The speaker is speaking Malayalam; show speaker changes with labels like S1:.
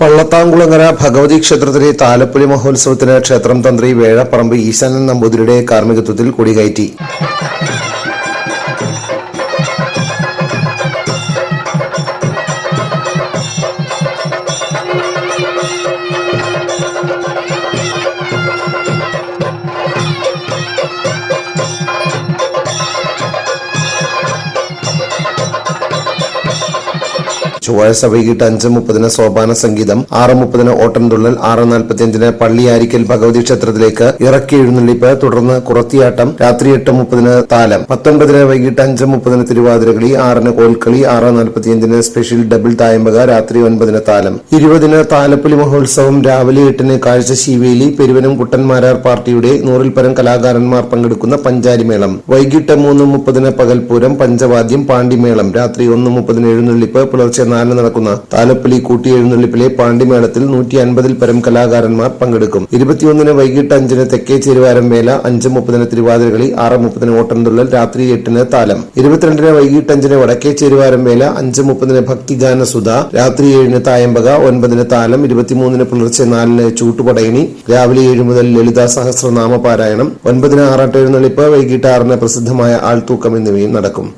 S1: പള്ളത്താംകുളങ്ങര ഭഗവതി ക്ഷേത്രത്തിലെ താലപ്പൊലി മഹോത്സവത്തിന് ക്ഷേത്രം തന്ത്രി വേഴപ്പറമ്പ് ഈശാനൻ നമ്പൂതിരിയുടെ കാർമ്മികത്വത്തിൽ കൊടികയറ്റി. ചൊവ്വാഴ്ച വൈകിട്ട് 5:30 സോപാന സംഗീതം, 6:30 ഓട്ടൻതുള്ളൽ, 6:45 പള്ളിയാരിക്കൽ ഭഗവതി ക്ഷേത്രത്തിലേക്ക് ഇറക്കി എഴുന്നള്ളിപ്പ്, തുടർന്ന് കുറത്തിയാട്ടം, രാത്രി 8:30 താലം, 19 വൈകിട്ട് 5:30 തിരുവാതിരകളി, 6 കോൽക്കളി, 6:45 സ്പെഷ്യൽ ഡബിൾ തായമ്പക, രാത്രി 9 താലം, 20 താലപ്പൊലി മഹോത്സവം, രാവിലെ 8 കാഴ്ചശീവേലി, പെരുവനം കുട്ടന്മാരാർ പാർട്ടിയുടെ 100-ൽ പരം കലാകാരന്മാർ പങ്കെടുക്കുന്ന പഞ്ചാരിമേളം, വൈകിട്ട് 3:30 പകൽപൂരം, പഞ്ചവാദ്യം, പാണ്ടിമേളം, രാത്രി 1:30 എഴുന്നള്ളിപ്പ്, പുലർച്ചെ 4 നടക്കുന്ന താലപ്പൊലി കൂട്ടിയെഴുന്നള്ളിപ്പിലെ പാണ്ടിമേളത്തിൽ 150-ൽ പരം കലാകാരന്മാർ പങ്കെടുക്കും. 21 വൈകിട്ട് 5 തെക്കേ ചേരുവാരം വേല, 5:30 തിരുവാതിരകളി, 6:30 ഓട്ടൻതുള്ളൽ, രാത്രി 8 താലം, 22 വൈകിട്ട് 5 വടക്കേ ചേരുവാരം വേല, 5:30 ഭക്തിഗാനസുധ, രാത്രി 7 തായമ്പക, 9 താലം, 23 പുലർച്ചെ 4 ചൂട്ടുപടയണി, രാവിലെ 7 മുതൽ ലളിതാ സഹസ്രനാമ പാരായണം, 9 ആറാട്ട് എഴുന്നള്ളിപ്പ്, വൈകിട്ട് 6 പ്രസിദ്ധമായ ആൾത്തൂക്കം എന്നിവയും നടക്കും.